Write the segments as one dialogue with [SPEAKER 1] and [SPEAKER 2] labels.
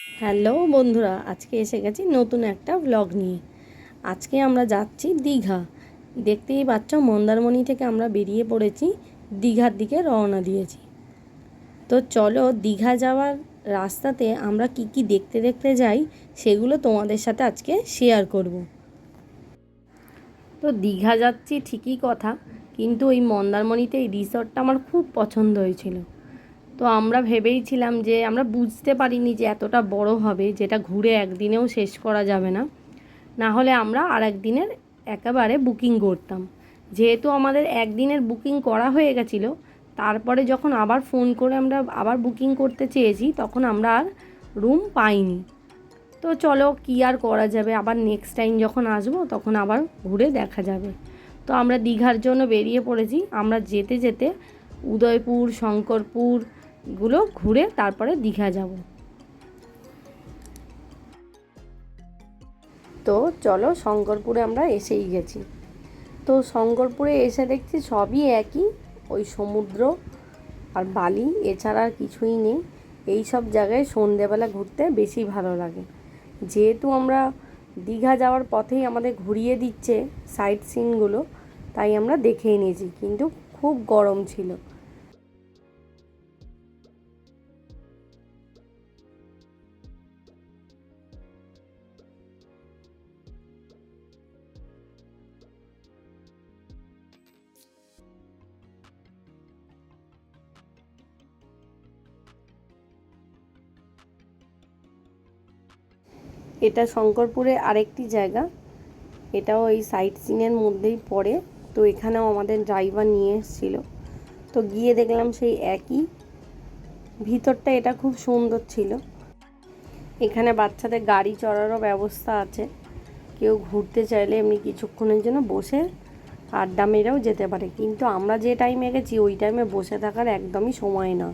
[SPEAKER 1] Hello বন্ধুরা, আজকে এসে গেছি নতুন একটা ব্লগ নিয়ে। আজকে আমরা যাচ্ছি দীঘা। দেখতেই পাচ্ছ, মন্দারমণি থেকে আমরা বেরিয়ে পড়েছি, দীঘার দিকে রওনা দিয়েছি। তো চলো, দীঘা যাওয়ার রাস্তাতে আমরা কি কি দেখতে দেখতে যাই সেগুলো তোমাদের সাথে আজকে শেয়ার করব। তো দীঘা যাচ্ছি ঠিকই কথা, কিন্তু ওই মন্দারমণিতে এই রিসর্টটা আমার খুব পছন্দ হয়েছিল। তো আমরা ভেবেইছিলাম যে, আমরা বুঝতে পারিনি যে এতটা বড় হবে, যেটা ঘুরে একদিনেও শেষ করা যাবে না। না হলে আমরা আর একদিনের একেবারে বুকিং করতাম। যেহেতু আমাদের একদিনের বুকিং করা হয়ে গেছিলো, তারপরে যখন আবার ফোন করে আমরা আবার বুকিং করতে চেয়েছি, তখন আমরা আর রুম পাইনি। তো চলো, কী আর করা যাবে, আবার নেক্সট টাইম যখন আসবো তখন আবার ঘুরে দেখা যাবে। তো আমরা দীঘার জন্য বেরিয়ে পড়েছি। আমরা যেতে যেতে উদয়পুর, শঙ্করপুরগুলো ঘুরে তারপরে দীঘা যাব। তো চলো, শঙ্করপুরে আমরা এসেই গেছি। তো শঙ্করপুরে এসে দেখছি সবই একই, ওই সমুদ্র আর বালি, এছাড়া আর কিছুই নেই। এই সব জায়গায় সন্ধেবেলা ঘুরতে বেশি ভালো লাগে। যেহেতু আমরা দীঘা যাওয়ার পথেই আমাদের ঘুরিয়ে দিচ্ছে সাইট সিনগুলো, তাই আমরা দেখেই নিয়েছি, কিন্তু খুব গরম ছিল। এটা শঙ্করপুরে আরেকটি জায়গা, এটাও এই সাইট সিনের মধ্যেই পড়ে। তো এখানেও আমাদের ড্রাইভার নিয়ে এসেছিলো। তো গিয়ে দেখলাম সেই একই। ভিতরটা এটা খুব সুন্দর ছিল। এখানে বাচ্চাদের গাড়ি চড়ারও ব্যবস্থা আছে। কেউ ঘুরতে চাইলে এমনি কিছুক্ষণের জন্য বসে আড্ডা মেরেও যেতে পারে। কিন্তু আমরা যে টাইমে গেছি ওই টাইমে বসে থাকার একদমই সময় না,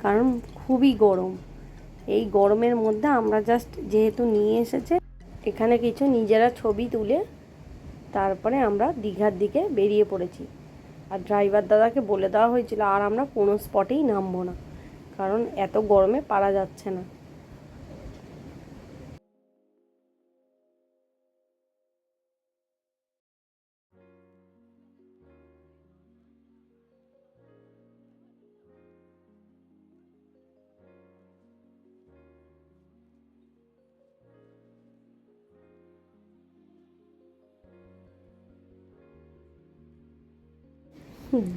[SPEAKER 1] কারণ খুবই গরম। এই গরমের মধ্যে আমরা জাস্ট যেহেতু নিয়ে এসেছে, এখানে কিছু নিজেরা ছবি তুলে তারপরে আমরা দীঘার দিকে বেরিয়ে পড়েছি। আর ড্রাইভার দাদাকে বলে দেওয়া হয়েছিল আর আমরা কোনো স্পটেই নামবো না, কারণ এত গরমে পারা যাচ্ছে না।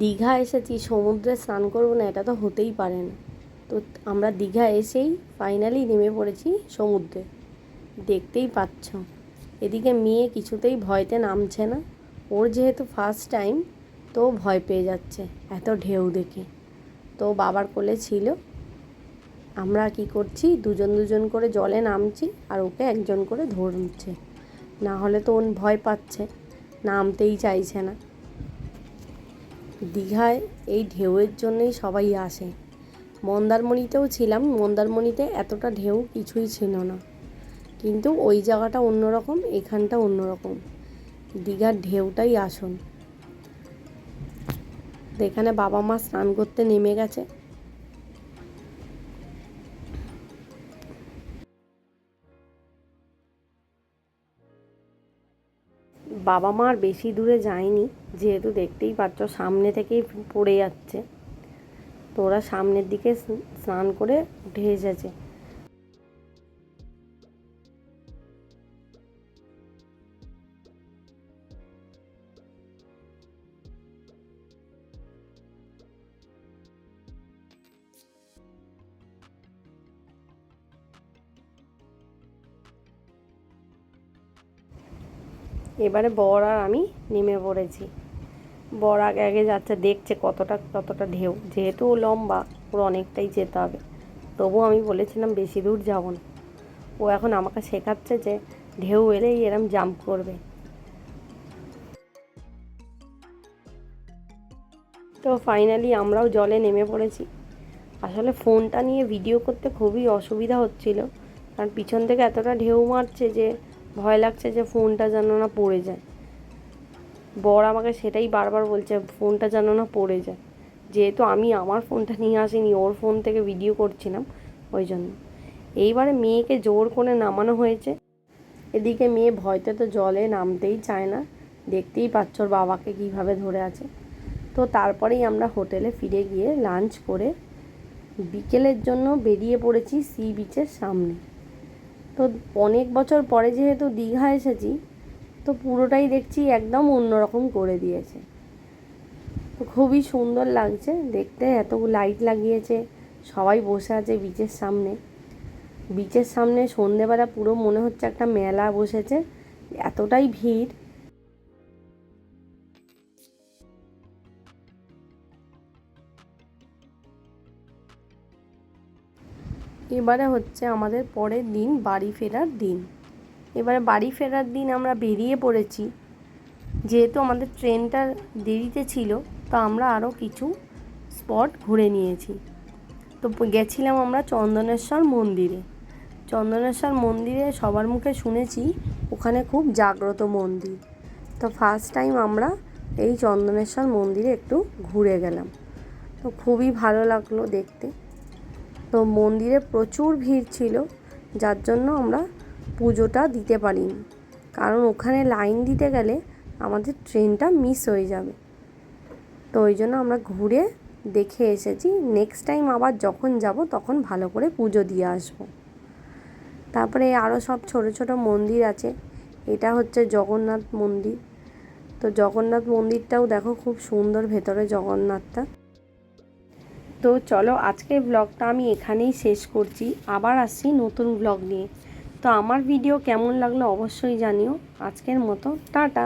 [SPEAKER 1] দীঘা এসেছি, সমুদ্রে স্নান করবো না এটা তো হতেই পারে না। তো আমরা দীঘা এসেই ফাইনালি নেমে পড়েছি সমুদ্রে। দেখতেই পাচ্ছ, এদিকে মেয়ে কিছুতেই ভয়তে নামছে না। ওর যেহেতু ফার্স্ট টাইম, তো ভয় পেয়ে যাচ্ছে এত ঢেউ দেখে। তো বাবার কোলে ছিল। আমরা কি করছি, দুজন দুজন করে জলে নামছি আর ওকে একজন করে ধরছে। না হলে তো ও ভয় পাচ্ছে, নামতেই চাইছে না। দীঘায় এই ঢেউয়ের জন্যই সবাই আসে। মন্দারমণিতেও ছিলাম, মন্দারমণিতে এতটা ঢেউ কিছুই ছিল না, কিন্তু ওই জায়গাটা অন্যরকম, এখানটা অন্যরকম। দীঘার ঢেউটাই আসল। এখানে বাবা মা স্নান করতে নেমে গেছে। বাবা মা আর বেশি দূরে যায়নি, যেহেতু দেখতেই পাচ্ছ সামনে থেকেই পড়ে যাচ্ছে। তো ওরা সামনের দিকে স্নান করে উঠে এসেছে। এবারে বর আর আমি নেমে পড়েছি। বর আগে আগে যাচ্ছে, দেখছে কতটা ঢেউ। যেহেতু ও লম্বা, ওর অনেকটাই যেতে হবে। তবুও আমি বলেছিলাম বেশি দূর যাব না। ও এখন আমাকে শেখাচ্ছে যে ঢেউ এলেই এরম জাম্প করবে। তো ফাইনালি আমরাও জলে নেমে পড়েছি। আসলে ফোনটা নিয়ে ভিডিও করতে খুবই অসুবিধা হচ্ছিল, কারণ পিছন থেকে এতটা ঢেউ মারছে যে ভয় লাগছে যে ফোনটা যেন না পড়ে যায়। বর আমাকে সেটাই বারবার বলছে, ফোনটা যেন না পড়ে যায়। যেহেতু আমি আমার ফোনটা নিয়ে আসিনি, ওর ফোন থেকে ভিডিও করছিলাম, ওই জন্য। এইবারে মেয়েকে জোর করে নামানো হয়েছে। এদিকে মেয়ে ভয়তে তো জলে নামতেই চায় না, দেখতেই পাচ্ছ ওর বাবাকে কীভাবে ধরে আছে। তো তারপরেই আমরা হোটেলে ফিরে গিয়ে লাঞ্চ করে বিকেলের জন্য বেরিয়ে পড়েছি সি বিচের সামনে। তো অনেক বছর পরে যেহেতু দীঘা এসেছি, তো পুরোটাই দেখছি একদম অন্যরকম করে দিয়েছে। তো খুবই সুন্দর লাগছে দেখতে, এত লাইট লাগিয়েছে, সবাই বসে আছে বিচের সামনে। বিচের সামনে সন্ধেবেলা পুরো মনে হচ্ছে একটা মেলা বসেছে, এতটাই ভিড়। এবারে হচ্ছে আমাদের পরের দিন বাড়ি ফেরার দিন। এবারে বাড়ি ফেরার দিন আমরা বেরিয়ে পড়েছি। যেহেতু আমাদের ট্রেনটা দেরিতে ছিল, তো আমরা আরও কিছু স্পট ঘুরে নিয়েছি। তো গেছিলাম আমরা চন্দনেশ্বর মন্দিরে। চন্দনেশ্বর মন্দিরে সবার মুখে শুনেছি ওখানে খুব জাগ্রত মন্দির। তো ফার্স্ট টাইম আমরা এই চন্দনেশ্বর মন্দিরে একটু ঘুরে গেলাম। তো খুবই ভালো লাগলো দেখতে। তো মন্দিরে প্রচুর ভিড় ছিল, যার জন্য আমরা পুজোটা দিতে পারিনি, কারণ ওখানে লাইন দিতে গেলে আমাদের ট্রেনটা মিস হয়ে যাবে। তো ওই জন্য আমরা ঘুরে দেখে এসেছি, নেক্সট টাইম আবার যখন যাব তখন ভালো করে পুজো দিয়ে আসবো। তারপরে আরও সব ছোট ছোট মন্দির আছে। এটা হচ্ছে জগন্নাথ মন্দির। তো জগন্নাথ মন্দিরটাও দেখো খুব সুন্দর, ভেতরে জগন্নাথটা। তো চলো আজকের ব্লগটা আমি এখানেই শেষ করছি, আবার আসছি নতুন ব্লগ নিয়ে। তো আমার ভিডিও কেমন লাগলো অবশ্যই জানিও। আজকের মতো টাটা।